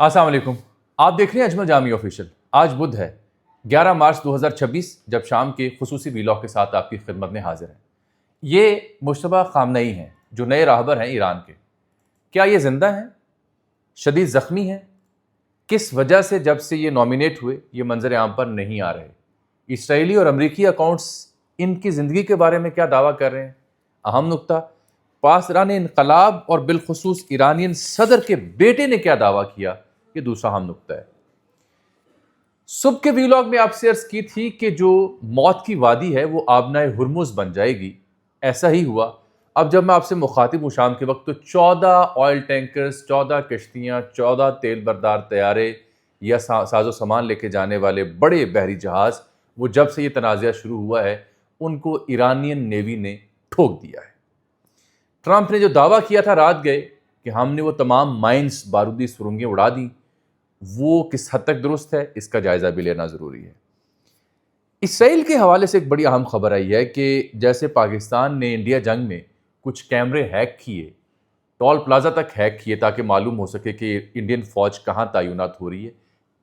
السلام علیکم. آپ دیکھ رہے ہیں اجمل جامی آفیشیل. آج بدھ ہے 11 مارچ 2026 جب شام کے خصوصی ویلاگ کے ساتھ آپ کی خدمت میں حاضر ہیں. یہ مجتبیٰ خامنئی ہیں جو نئے راہبر ہیں ایران کے. کیا یہ زندہ ہیں؟ شدید زخمی ہیں؟ کس وجہ سے جب سے یہ نامینیٹ ہوئے یہ منظر عام پر نہیں آ رہے؟ اسرائیلی اور امریکی اکاؤنٹس ان کی زندگی کے بارے میں کیا دعویٰ کر رہے ہیں؟ اہم نقطہ، پاسداران انقلاب اور بالخصوص ایرانین صدر کے بیٹے نے کیا دعویٰ کیا، یہ دوسرا اہم نقطہ ہے. صبح کے ویلاگ میں آپ سے عرض کی تھی کہ جو موت کی وادی ہے وہ آبنائے ہرمز بن جائے گی. ایسا ہی ہوا. اب جب میں آپ سے مخاطب ہوں شام کے وقت، تو 14 آئل ٹینکرز، 14 کشتیاں، 14 تیل بردار طیارے یا ساز و سامان لے کے جانے والے بڑے بحری جہاز، وہ جب سے یہ تنازعہ شروع ہوا ہے ان کو ایرانین نیوی نے ٹھوک دیا ہے. ٹرمپ نے جو دعویٰ کیا تھا رات گئے کہ ہم نے وہ تمام مائنز، بارودی سرنگیں اڑا دیں، وہ کس حد تک درست ہے اس کا جائزہ بھی لینا ضروری ہے. اسرائیل کے حوالے سے ایک بڑی اہم خبر آئی ہے کہ جیسے پاکستان نے انڈیا جنگ میں کچھ کیمرے ہیک کیے، ٹول پلازا تک ہیک کیے تاکہ معلوم ہو سکے کہ انڈین فوج کہاں تعینات ہو رہی ہے،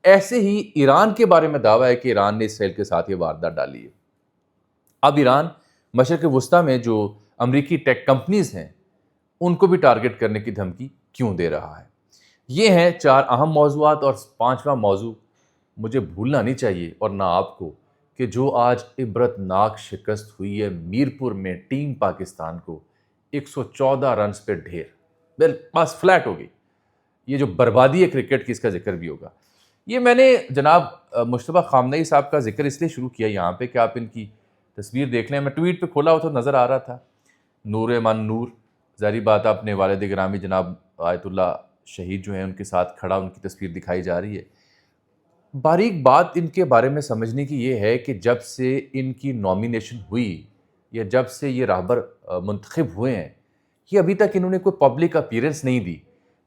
ایسے ہی ایران کے بارے میں دعویٰ ہے کہ ایران نے اسرائیل کے ساتھ یہ واردات ڈالی ہے. اب ایران مشرق وسطیٰ میں جو امریکی ٹیک کمپنیز ہیں ان کو بھی ٹارگٹ کرنے کی دھمکی کیوں دے رہا ہے؟ یہ ہیں 4 اہم موضوعات. اور 5واں موضوع مجھے بھولنا نہیں چاہیے اور نہ آپ کو، کہ جو آج عبرت ناک شکست ہوئی ہے میرپور میں ٹیم پاکستان کو 114 رنز پہ ڈھیر، بس فلیٹ ہو گئی. یہ جو بربادی ہے کرکٹ کی، اس کا ذکر بھی ہوگا. یہ میں نے جناب مجتبیٰ خامنئی صاحب کا ذکر اس لیے شروع کیا یہاں پہ کہ آپ ان کی تصویر دیکھ لیں. میں ٹویٹ پہ کھولا ہوا تو نظر آ رہا تھا، نور من نور، ظاہری بات اپنے والد گرامی جناب آیت اللہ شہید جو ہیں ان کے ساتھ کھڑا ان کی تصویر دکھائی جا رہی ہے. باریک بات ان کے بارے میں سمجھنے کی یہ ہے کہ جب سے ان کی نامینیشن ہوئی یا جب سے یہ راہبر منتخب ہوئے ہیں، یہ ابھی تک انہوں نے کوئی پبلک اپیرنس نہیں دی.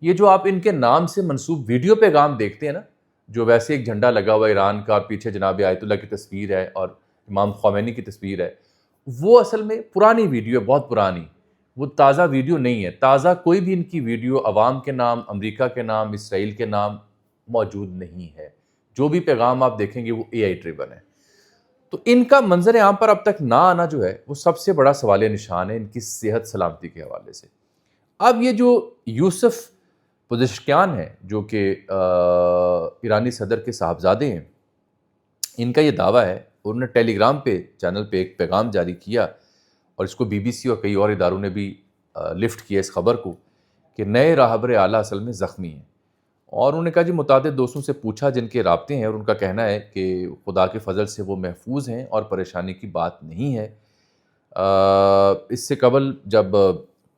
یہ جو آپ ان کے نام سے منسوب ویڈیو پیغام دیکھتے ہیں نا، جو ویسے ایک جھنڈا لگا ہوا ایران کا اور پیچھے جناب آیت اللہ کی تصویر ہے اور امام خمینی کی تصویر ہے، وہ اصل میں پرانی ویڈیو ہے، بہت پرانی. وہ تازہ ویڈیو نہیں ہے. تازہ کوئی بھی ان کی ویڈیو عوام کے نام، امریکہ کے نام، اسرائیل کے نام موجود نہیں ہے. جو بھی پیغام آپ دیکھیں گے وہ اے آئی ڈریون ہے. تو ان کا منظر عام پر اب تک نہ آنا جو ہے وہ سب سے بڑا سوال نشان ہے ان کی صحت سلامتی کے حوالے سے. اب یہ جو یوسف پزشکیان ہیں جو کہ ایرانی صدر کے صاحبزادے ہیں، ان کا یہ دعویٰ ہے، انہوں نے ٹیلی گرام پہ چینل پہ ایک پیغام جاری کیا اور اس کو بی بی سی اور کئی اور اداروں نے بھی لفٹ کیا اس خبر کو، کہ نئے راہبر اعلیٰ اصل میں زخمی ہیں. اور انہوں نے کہا جی متعدد دوستوں سے پوچھا جن کے رابطے ہیں، اور ان کا کہنا ہے کہ خدا کے فضل سے وہ محفوظ ہیں اور پریشانی کی بات نہیں ہے. اس سے قبل جب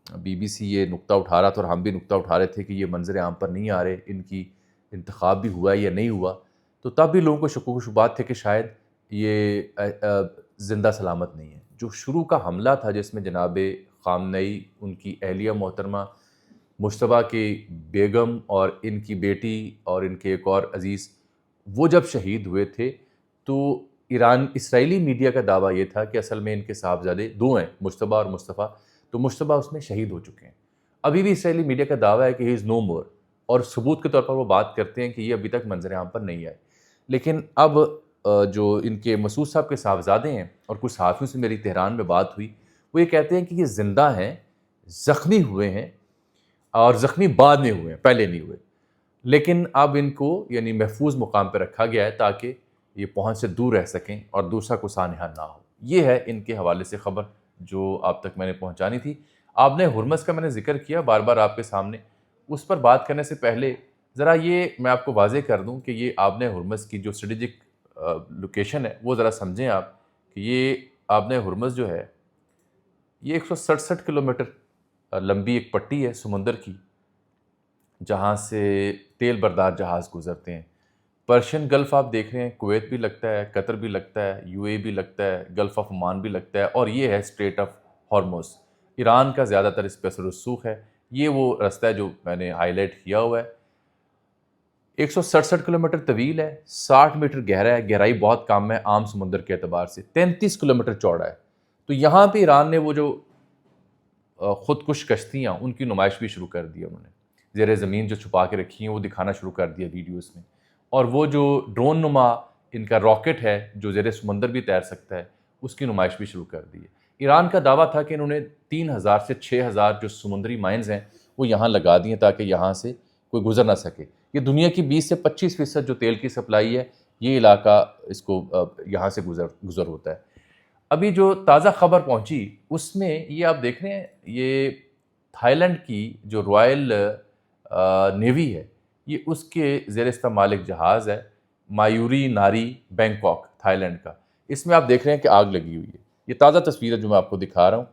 بی بی سی یہ نقطہ اٹھا رہا تھا اور ہم بھی نقطہ اٹھا رہے تھے کہ یہ منظر عام پر نہیں آ رہے، ان کی انتخاب بھی ہوا یا نہیں ہوا، تو تب بھی لوگوں کو شکوک و شبہات تھے کہ شاید یہ زندہ سلامت نہیں ہے. جو شروع کا حملہ تھا جس میں جناب خامنئی، ان کی اہلیہ محترمہ مجتبیٰ کی بیگم اور ان کی بیٹی اور ان کے ایک اور عزیز، وہ جب شہید ہوئے تھے تو اسرائیلی میڈیا کا دعویٰ یہ تھا کہ اصل میں ان کے صاحبزادے 2 ہیں، مجتبیٰ اور مصطفیٰ، تو مجتبیٰ اس میں شہید ہو چکے ہیں. ابھی بھی اسرائیلی میڈیا کا دعویٰ ہے کہ ہی از نو مور، اور ثبوت کے طور پر وہ بات کرتے ہیں کہ یہ ابھی تک منظر عام پر نہیں آئے. لیکن اب جو ان کے مسعود صاحب کے صاحبزادے ہیں اور کچھ صحافیوں سے میری تہران میں بات ہوئی، وہ یہ کہتے ہیں کہ یہ زندہ ہیں، زخمی ہوئے ہیں، اور زخمی بعد میں ہوئے ہیں، پہلے نہیں ہوئے. لیکن اب ان کو یعنی محفوظ مقام پہ رکھا گیا ہے تاکہ یہ پہنچ سے دور رہ سکیں اور دوسرا کو سانحہ نہ ہو. یہ ہے ان کے حوالے سے خبر جو آپ تک میں نے پہنچانی تھی. آپ نے ہرمز کا میں نے ذکر کیا بار بار آپ کے سامنے. اس پر بات کرنے سے پہلے ذرا یہ میں آپ کو واضح کر دوں کہ یہ آبنۂ ہرمز کی جو اسٹریٹجک لوکیشن ہے وہ ذرا سمجھیں آپ، کہ یہ آبنۂ ہرمز جو ہے یہ 167 کلومیٹر لمبی ایک پٹی ہے سمندر کی، جہاں سے تیل بردار جہاز گزرتے ہیں. پرشین گلف آپ دیکھ رہے ہیں، کویت بھی لگتا ہے، قطر بھی لگتا ہے، یو اے بھی لگتا ہے، گلف آف عمان بھی لگتا ہے، اور یہ ہے اسٹریٹ آف ہارموز. ایران کا زیادہ تر اس پہ اثر رسوخ ہے. یہ وہ رستہ ہے جو میں نے ہائی لائٹ کیا ہوا ہے. 167 کلومیٹر طویل ہے، 60 میٹر گہرا ہے، گہرائی بہت کم ہے عام سمندر کے اعتبار سے، 33 کلومیٹر چوڑا ہے. تو یہاں پہ ایران نے وہ جو خودکش کشتیاں ان کی نمائش بھی شروع کر دی انہوں نے. زیر زمین جو چھپا کے رکھی ہیں وہ دکھانا شروع کر دیا ویڈیوز میں، اور وہ جو ڈرون نما ان کا راکٹ ہے جو زیر سمندر بھی تیر سکتا ہے اس کی نمائش بھی شروع کر دی ہے۔ ایران کا دعویٰ تھا کہ انہوں نے 3000 سے 6000 جو سمندری مائنز ہیں وہ یہاں لگا دی ہیں تاکہ یہاں سے کوئی گزر نہ سکے۔ یہ دنیا کی 20 سے 25% جو تیل کی سپلائی ہے یہ علاقہ اس کو یہاں سے گزر ہوتا ہے۔ ابھی جو تازہ خبر پہنچی اس میں یہ آپ دیکھ رہے ہیں، یہ تھائی لینڈ کی جو رائل نیوی ہے یہ اس کے زیر استعمال ایک جہاز ہے مایوری ناری بینکاک تھائی لینڈ کا، اس میں آپ دیکھ رہے ہیں کہ آگ لگی ہوئی ہے۔ یہ تازہ تصویر ہے جو میں آپ کو دکھا رہا ہوں،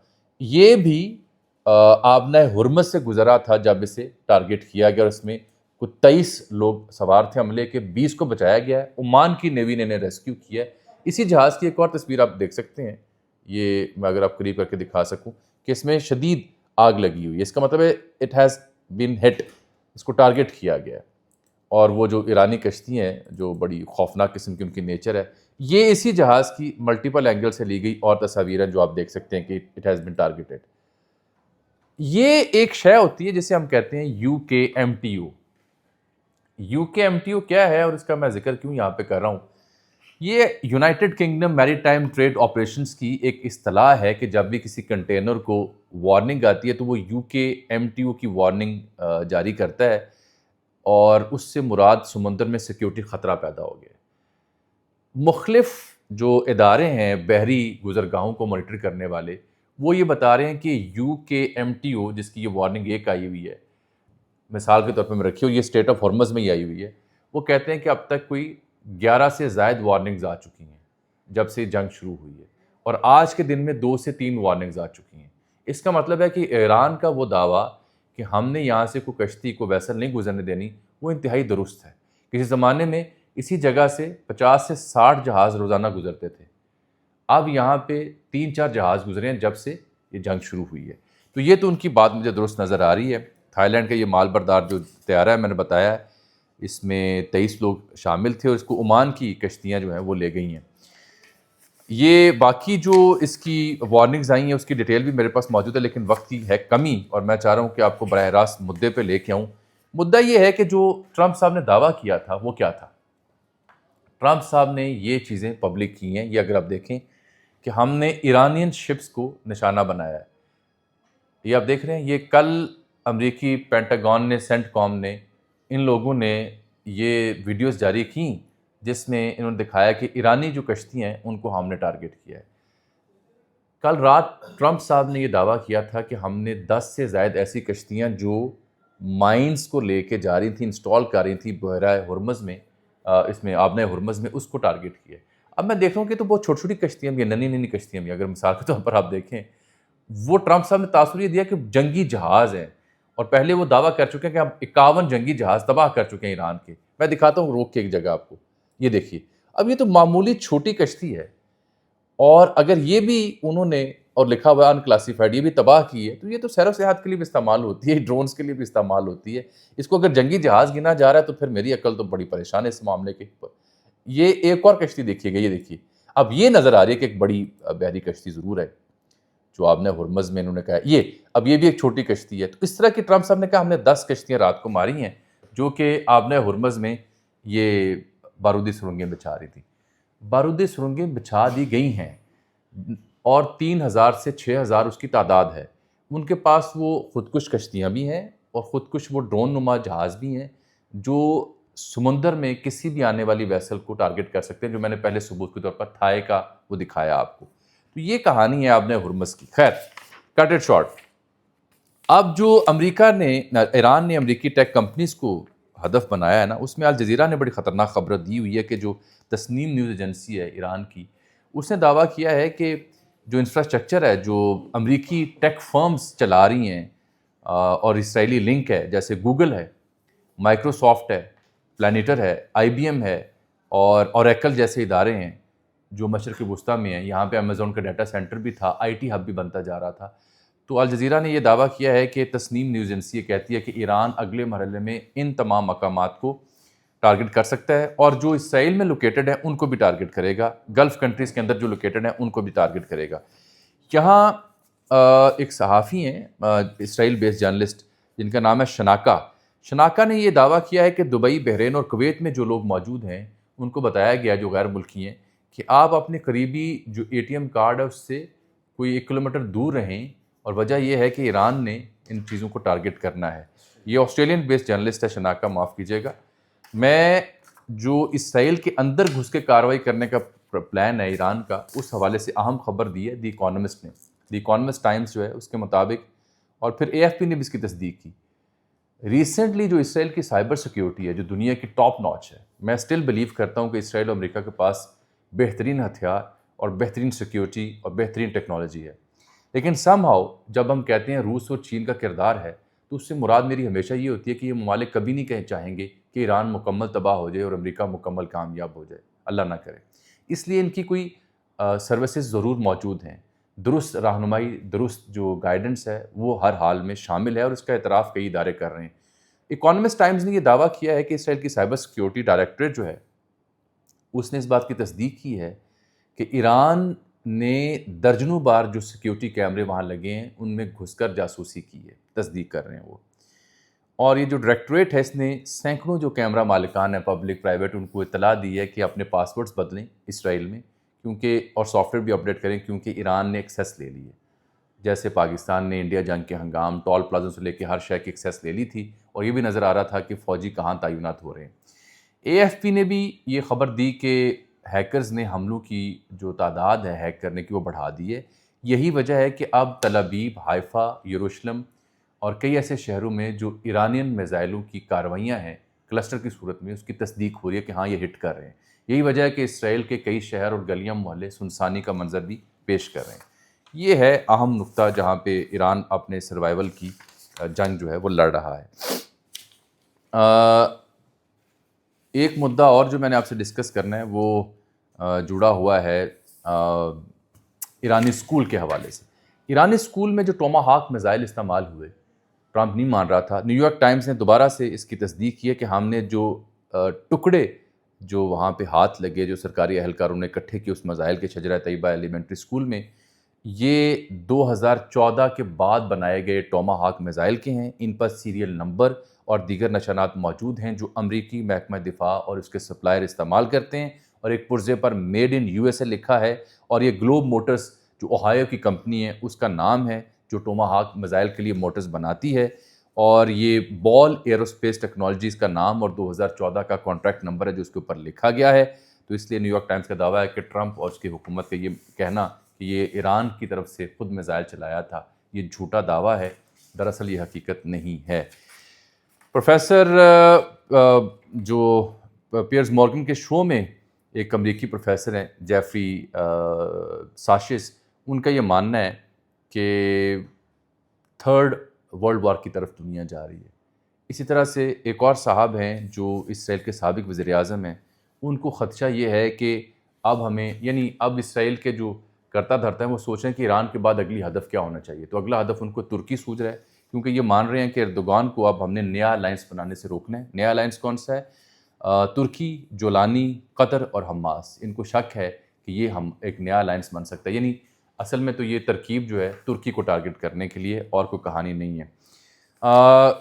یہ بھی آبنۂ ہرمز سے گزرا تھا جب اسے ٹارگٹ کیا گیا، اور اس میں کچھ 23 لوگ سوار تھے عملے کے، 20 کو بچایا گیا ہے۔ عمان کی نیوی نے انہیں ریسکیو کیا ہے۔ اسی جہاز کی ایک اور تصویر آپ دیکھ سکتے ہیں، یہ میں اگر آپ قریب کر کے دکھا سکوں کہ اس میں شدید آگ لگی ہوئی ہے، اس کا مطلب ہے اٹ ہیز بین ہٹ، اس کو ٹارگٹ کیا گیا ہے۔ اور وہ جو ایرانی کشتی ہیں جو بڑی خوفناک قسم کی ان کی نیچر ہے، یہ اسی جہاز کی ملٹیپل اینگل سے لی گئی اور تصاویر ہیں جو آپ دیکھ سکتے ہیں کہ اٹ ہیز بین ٹارگیٹڈ۔ یہ ایک شے ہوتی ہے جسے ہم کہتے ہیں UKMTO۔ UKMTO کیا ہے اور اس کا میں ذکر کیوں یہاں پہ کر رہا ہوں؟ یہ یونائٹڈ کنگڈم میری ٹائم ٹریڈ آپریشنز کی ایک اصطلاح ہے کہ جب بھی کسی کنٹینر کو وارننگ آتی ہے تو وہ UKMTO کی وارننگ جاری کرتا ہے، اور اس سے مراد سمندر میں سیکیورٹی خطرہ پیدا ہو گیا۔ مختلف جو ادارے ہیں بحری گزرگاہوں کو مانیٹر کرنے والے، وہ یہ بتا رہے ہیں کہ UKMTO جس کی یہ وارننگ ایک آئی ہوئی ہے، مثال کے طور پہ میں رکھی ہوں، یہ اسٹیٹ آف ہرمز میں ہی آئی ہوئی ہے، وہ کہتے ہیں کہ اب تک کوئی 11 سے زائد وارننگز آ چکی ہیں جب سے جنگ شروع ہوئی ہے، اور آج کے دن میں 2 سے 3 وارننگز آ چکی ہیں۔ اس کا مطلب ہے کہ ایران کا وہ دعویٰ کہ ہم نے یہاں سے کوئی کشتی کو ویسل نہیں گزرنے دینی وہ انتہائی درست ہے۔ کسی زمانے میں اسی جگہ سے 50 سے 60 جہاز روزانہ گزرتے تھے، اب یہاں پہ 3-4 جہاز گزرے ہیں جب سے یہ جنگ شروع ہوئی ہے۔ تو یہ تو ان کی بات مجھے درست نظر آ رہی ہے۔ تھائی لینڈ کا یہ مال بردار جو طیارہ ہے میں نے بتایا ہے، اس میں 23 لوگ شامل تھے، اور اس کو عمان کی کشتیاں جو ہیں وہ لے گئی ہیں۔ یہ باقی جو اس کی وارننگز آئی ہیں اس کی ڈیٹیل بھی میرے پاس موجود ہے، لیکن وقت کی ہے کمی اور میں چاہ رہا ہوں کہ آپ کو براہ راست مدعے پہ لے کے آؤں۔ مدعا یہ ہے کہ جو ٹرمپ صاحب نے دعویٰ کیا تھا وہ کیا تھا؟ ٹرمپ صاحب نے یہ چیزیں پبلک کی ہیں، یہ اگر آپ دیکھیں کہ ہم نے ایرانین شپس کو نشانہ بنایا ہے، یہ آپ دیکھ رہے ہیں، یہ کل امریکی پینٹاگون نے، سینٹ کام نے، ان لوگوں نے یہ ویڈیوز جاری کیں جس میں انہوں نے دکھایا کہ ایرانی جو کشتی ہیں ان کو ہم نے ٹارگٹ کیا ہے۔ کل رات ٹرمپ صاحب نے یہ دعویٰ کیا تھا کہ ہم نے 10 سے زائد ایسی کشتیاں جو مائنز کو لے کے جا رہی تھیں، انسٹال کر رہی تھیں بحیرہ ہرمز میں، اس میں آبنۂ ہرمز میں، اس کو ٹارگٹ کیا ہے۔ اب میں دیکھ رہا ہوں کہ تو بہت چھوٹی چھوٹی کشتیاں بھی ہیں، ننھی ننھی کشتیاں بھی ہیں۔ اگر مثال کے طور پر آپ دیکھیں، وہ ٹرمپ صاحب نے تاثر یہ دیا کہ جنگی جہاز ہیں، اور پہلے وہ دعویٰ کر چکے ہیں کہ ہم 51 جنگی جہاز تباہ کر چکے ہیں ایران کے۔ میں دکھاتا ہوں روک کے ایک جگہ آپ کو، یہ دیکھیے۔ اب یہ تو معمولی چھوٹی کشتی ہے، اور اگر یہ بھی انہوں نے، اور لکھا ہوا ہے انکلاسیفائڈ، یہ بھی تباہ کی ہے، تو یہ تو سیر و سیاحت کے لیے بھی استعمال ہوتی ہے، ڈرونز کے لیے بھی استعمال ہوتی ہے۔ اس کو اگر جنگی جہاز گنا جا رہا ہے تو پھر میری عقل تو بڑی پریشان ہے اس معاملے کے اوپر۔ یہ ایک اور کشتی دیکھیے گا، یہ دیکھیے، اب یہ نظر آ رہی ہے کہ ایک بڑی بحری کشتی ضرور ہے جو آبنۂ ہرمز میں انہوں نے کہا ہے، اب یہ بھی ایک چھوٹی کشتی ہے۔ تو اس طرح کی ٹرمپ صاحب نے کہا ہم نے 10 کشتیاں رات کو ماری ہیں جو کہ آبنۂ ہرمز میں یہ بارودی سرنگیں بچھا رہی تھیں۔ بارودی سرنگیں بچھا دی گئی ہیں، اور 3000 سے 6000 اس کی تعداد ہے۔ ان کے پاس وہ خودکش کشتیاں بھی ہیں اور خودکش وہ ڈرون نما جہاز بھی ہیں جو سمندر میں کسی بھی آنے والی ویسل کو ٹارگٹ کر سکتے ہیں، جو میں نے پہلے ثبوت کے طور پر تھائی کا وہ دکھایا آپ کو۔ تو یہ کہانی ہے آبنۂ ہرمز کی۔ خیر، کٹ اٹ شارٹ، اب جو امریکہ نے، ایران نے امریکی ٹیک کمپنیز کو ہدف بنایا ہے نا، اس میں الجزیرہ نے بڑی خطرناک خبر دی ہوئی ہے کہ جو تسنیم نیوز ایجنسی ہے ایران کی، اس نے دعویٰ کیا ہے کہ جو انفراسٹرکچر ہے جو امریکی ٹیک فرمز چلا رہی ہیں اور اسرائیلی لنک ہے، جیسے گوگل ہے، مائکروسافٹ ہے، پلانیٹر ہے، IBM ہے، اور اوریکل جیسے ادارے ہیں جو مشرق وسطیٰ میں ہیں، یہاں پہ امیزون کا ڈیٹا سینٹر بھی تھا، IT ہب بھی بنتا جا رہا تھا۔ تو الجزیرہ نے یہ دعویٰ کیا ہے کہ تسنیم نیوز ایجنسی یہ کہتی ہے کہ ایران اگلے مرحلے میں ان تمام مقامات کو ٹارگٹ کر سکتا ہے، اور جو اسرائیل میں لوکیٹڈ ہیں ان کو بھی ٹارگٹ کرے گا، گلف کنٹریز کے اندر جو لوکیٹڈ ہیں ان کو بھی ٹارگٹ کرے گا۔ یہاں ایک صحافی ہیں، اسرائیل بیس جرنلسٹ، جن کا نام ہے شناکا، شناکا نے یہ دعویٰ کیا ہے کہ دبئی، بحرین اور کویت میں جو لوگ موجود ہیں ان کو بتایا گیا جو غیر ملکی ہیں کہ آپ اپنے قریبی جو اے ٹی ایم کارڈ ہے اس سے کوئی 1 کلومیٹر دور رہیں، اور وجہ یہ ہے کہ ایران نے ان چیزوں کو ٹارگٹ کرنا ہے۔ یہ آسٹریلین بیسڈ جرنلسٹ ہے شناکا، معاف کیجیے گا۔ میں جو اسرائیل کے اندر گھس کے کارروائی کرنے کا پلان ہے ایران کا، اس حوالے سے اہم خبر دی ہے دی اکانومسٹ نے۔ دی اکانومسٹ ٹائمز جو ہے اس کے مطابق، اور پھر اے ایف پی نے بھی اس کی تصدیق کی، ریسنٹلی جو اسرائیل کی سائبر سیکیورٹی ہے جو دنیا کی ٹاپ ناچ ہے، میں اسٹل بلیو کرتا ہوں کہ اسرائیل اور امریکہ کے پاس بہترین ہتھیار اور بہترین سیکیورٹی اور بہترین ٹیکنالوجی ہے، لیکن سم ہاؤ جب ہم کہتے ہیں روس اور چین کا کردار ہے تو اس سے مراد میری ہمیشہ یہ ہوتی ہے کہ یہ ممالک کبھی نہیں کہیں چاہیں گے کہ ایران مکمل تباہ ہو جائے اور امریکہ مکمل کامیاب ہو جائے، اللہ نہ کرے۔ اس لیے ان کی کوئی سروسز ضرور موجود ہیں، درست رہنمائی، درست جو گائیڈنس ہے وہ ہر حال میں شامل ہے، اور اس کا اعتراف کئی ادارے کر رہے ہیں۔ اکانومسٹ ٹائمز نے یہ دعویٰ کیا ہے کہ اسرائیل کی سائبر سیکیورٹی ڈائریکٹریٹ جو ہے اس نے اس بات کی تصدیق کی ہے کہ ایران نے درجنوں بار جو سیکیورٹی کیمرے وہاں لگے ہیں ان میں گھس کر جاسوسی کی ہے، تصدیق کر رہے ہیں وہ۔ اور یہ جو ڈائریکٹریٹ ہے اس نے سینکڑوں جو کیمرہ مالکان ہیں پبلک پرائیویٹ، ان کو اطلاع دی ہے کہ اپنے پاسورڈز بدلیں اسرائیل میں، کیونکہ اور سافٹ ویئر بھی اپڈیٹ کریں کیونکہ ایران نے ایکسیس لے لی ہے، جیسے پاکستان نے انڈیا جنگ کے ہنگام ٹول پلازوں سے لے کے ہر شے کی ایکسیس لے لی تھی، اور یہ بھی نظر آ رہا تھا کہ فوجی کہاں تعینات ہو رہے ہیں۔ اے ایف پی نے بھی یہ خبر دی کہ ہیکرز نے حملوں کی جو تعداد ہے ہیک کرنے کی وہ بڑھا دی ہے۔ یہی وجہ ہے کہ اب تل ابیب، حائفہ، یروشلم اور کئی ایسے شہروں میں جو ایرانین میزائلوں کی کارروائیاں ہیں کلسٹر کی صورت میں، اس کی تصدیق ہو رہی ہے کہ ہاں یہ ہٹ کر رہے ہیں۔ یہی وجہ ہے کہ اسرائیل کے کئی شہر اور گلیاں محلے سنسانی کا منظر بھی پیش کر رہے ہیں۔ یہ ہے اہم نقطہ جہاں پہ ایران اپنے سروائیول کی جنگ جو ہے وہ لڑ رہا ہے۔ ایک مدعا اور جو میں نے آپ سے ڈسکس کرنا ہے وہ جڑا ہوا ہے ایرانی اسکول کے حوالے سے۔ ایرانی اسکول میں جو ٹوما ہاک میزائل استعمال ہوئے، ٹرمپ نہیں مان رہا تھا، نیو یارک ٹائمز نے دوبارہ سے اس کی تصدیق کی ہے کہ ہم نے جو ٹکڑے جو وہاں پہ ہاتھ لگے، جو سرکاری اہلکاروں نے اکٹھے کیے اس میزائل کے شجرہ طیبہ ایلیمنٹری اسکول میں، یہ 2014 کے بعد بنائے گئے ٹوما ہاک میزائل کے ہیں۔ ان پر سیریل نمبر اور دیگر نشانات موجود ہیں جو امریکی محکمہ دفاع اور اس کے سپلائر استعمال کرتے ہیں، اور ایک پرزے پر made in U S A لکھا ہے، اور یہ گلوب موٹرز جو اوہایو کی کمپنی ہے اس کا نام ہے جو ٹوما ہاک میزائل کے لیے موٹرز بناتی ہے، اور یہ بال ایروسپیس ٹیکنالوجیز کا نام اور 2014 کا کانٹریکٹ نمبر ہے جو اس کے اوپر لکھا گیا ہے۔ تو اس لیے نیو یارک ٹائمز کا دعویٰ ہے کہ ٹرمپ اور اس کی حکومت کا یہ کہنا کہ یہ ایران کی طرف سے خود میزائل چلایا تھا، یہ جھوٹا دعویٰ ہے، دراصل یہ حقیقت نہیں ہے۔ پروفیسر جو پیئرز مورگن کے شو میں ایک امریکی پروفیسر ہیں جیفری ساشز، ان کا یہ ماننا ہے کہ تھرڈ ورلڈ وار کی طرف دنیا جا رہی ہے۔ اسی طرح سے ایک اور صاحب ہیں جو اسرائیل کے سابق وزیر اعظم ہیں، ان کو خدشہ یہ ہے کہ اب ہمیں یعنی اب اسرائیل کے جو کرتا دھرتا ہے وہ سوچیں کہ ایران کے بعد اگلی ہدف کیا ہونا چاہیے، تو اگلا ہدف ان کو ترکی سوچ رہا ہے، کیونکہ یہ مان رہے ہیں کہ اردوغان کو اب ہم نے نیا الائنس بنانے سے روکنا ہے۔ نیا الائنس کون سا ہے؟ ترکی، جولانی، قطر اور حماس۔ ان کو شک ہے کہ یہ ہم ایک نیا الائنس بن سکتا ہے، یعنی اصل میں تو یہ ترکیب جو ہے ترکی کو ٹارگٹ کرنے کے لیے، اور کوئی کہانی نہیں ہے۔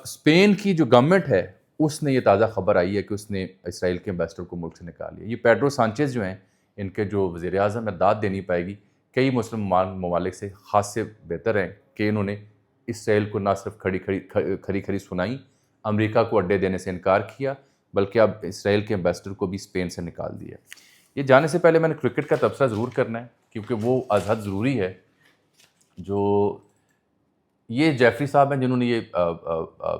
اسپین کی جو گورنمنٹ ہے اس نے یہ تازہ خبر آئی ہے کہ اس نے اسرائیل کے ایمبیسڈر کو ملک سے نکال لیا۔ یہ پیڈرو سانچیز جو ہیں، ان کے جو وزیر اعظم ہے، داد دینی پائے گی، کئی مسلم ممالک سے خاص سے بہتر ہیں کہ انہوں نے اسرائیل کو نہ صرف کھری سنائی، امریکہ کو اڈے دینے سے انکار کیا، بلکہ اب اسرائیل کے ایمبیسڈر کو بھی اسپین سے نکال دیا۔ یہ جانے سے پہلے میں نے کرکٹ کا تبصرہ ضرور کرنا ہے، کیونکہ وہ از حد ضروری ہے۔ جو یہ جیفری صاحب ہیں جنہوں نے یہ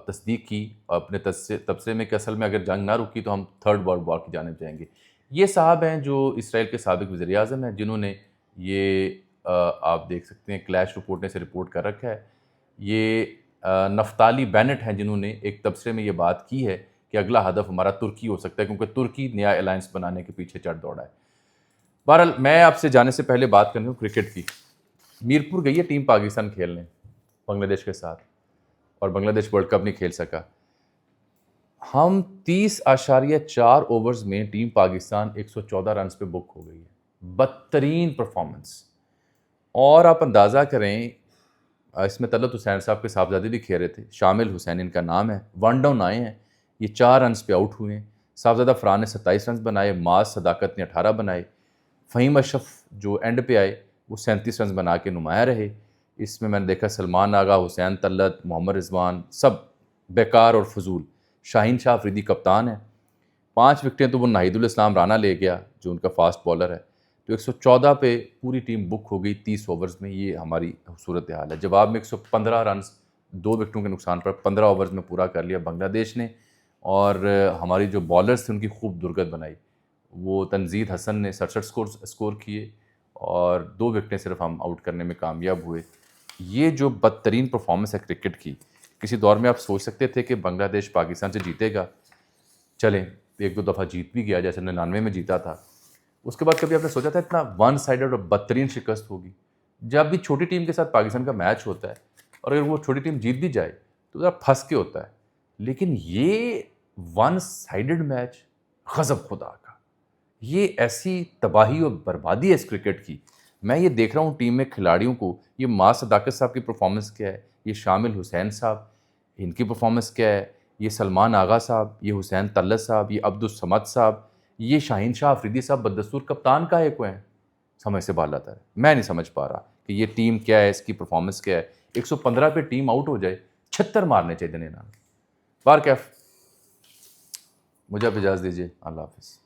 تصدیق کی اپنے تبصرے میں کہ اصل میں اگر جنگ نہ رکی تو ہم تھرڈ ورلڈ وار کی جانب جائیں گے، یہ صاحب ہیں جو اسرائیل کے سابق وزیر اعظم ہیں، جنہوں نے یہ آپ دیکھ سکتے ہیں کلیش رپورٹ نے سے رپورٹ کر رکھا ہے۔ یہ نفتالی بینٹ ہیں جنہوں نے ایک تبصرے میں یہ بات کی ہے کہ اگلا ہدف ہمارا ترکی ہو سکتا ہے، کیونکہ ترکی نیا الائنس بنانے کے پیچھے چڑھ دوڑا ہے۔ بہرحال میں آپ سے جانے سے پہلے بات کرنی ہوں کرکٹ کی۔ میرپور گئی ہے ٹیم پاکستان کھیلنے بنگلہ دیش کے ساتھ، اور بنگلہ دیش ورلڈ کپ نہیں کھیل سکا۔ ہم 30.4 اوورز میں ٹیم پاکستان 114 رنز پہ بک ہو گئی ہے، بدترین پرفارمنس۔ اور آپ اندازہ کریں اس میں طلعت حسین صاحب کے صاحبزادے بھی کھیل رہے تھے، شامل حسین ان کا نام ہے، 1 ڈاؤن آئے ہیں، یہ 4 رنز پہ آؤٹ ہوئے ہیں، صاحبزادہ فرحان نے 27 رنز بنائے، معاذ صداقت نے 18 بنائے، فہیم اشرف جو اینڈ پہ آئے وہ 37 رنز بنا کے نمایاں رہے۔ اس میں نے دیکھا سلمان آغا، حسین طلعت، محمد رضوان سب بیکار اور فضول۔ شاہین شاہ افریدی کپتان ہے، 5 وکٹیں تو وہ ناہید الاسلام رانا لے گیا جو ان کا فاسٹ بالر ہے، تو 114 پہ پوری ٹیم بک ہو گئی 30 اوورز میں۔ یہ ہماری صورتحال ہے۔ جواب میں 115 رنز 2 وکٹوں کے نقصان پر 15 اوورز میں پورا کر لیا بنگلہ دیش نے، اور ہماری جو بالرز تھے ان کی خوب درگت بنائی۔ وہ تنزید حسن نے 67 سکور کیے اور 2 وکٹیں صرف ہم آؤٹ کرنے میں کامیاب ہوئے۔ یہ جو بدترین پرفارمنس ہے کرکٹ کی، کسی دور میں آپ سوچ سکتے تھے کہ بنگلہ دیش پاکستان سے جیتے گا؟ چلیں 1-2 دفعہ جیت بھی گیا، جیسے 99 میں جیتا تھا۔ اس کے بعد کبھی آپ نے سوچا تھا اتنا ون سائیڈڈ اور بدترین شکست ہوگی؟ جب بھی چھوٹی ٹیم کے ساتھ پاکستان کا میچ ہوتا ہے اور اگر وہ چھوٹی ٹیم جیت بھی جائے تو ذرا پھنس کے ہوتا ہے، لیکن یہ ون سائیڈڈ میچ، غضب خدا کا، یہ ایسی تباہی اور بربادی ہے اس کرکٹ کی۔ میں یہ دیکھ رہا ہوں ٹیم میں کھلاڑیوں کو، یہ معاذ صداقت صاحب کی پرفارمنس کیا ہے، یہ شامل حسین صاحب ان کی پرفارمنس کیا ہے، یہ سلمان آغا صاحب، یہ حسین طلعت صاحب، یہ عبدالصمد صاحب، یہ شاہین شاہ افریدی صاحب بددستور کپتان کا ہے کوئی ہیں؟ سمجھ سے بالا تر ہے۔ میں نہیں سمجھ پا رہا کہ یہ ٹیم کیا ہے، اس کی پرفارمنس کیا ہے۔ 115 پہ ٹیم آؤٹ ہو جائے، 76 مارنے چاہیے انہیں۔ بار کیف، مجھے آپ اجازت دیجیے، اللہ حافظ۔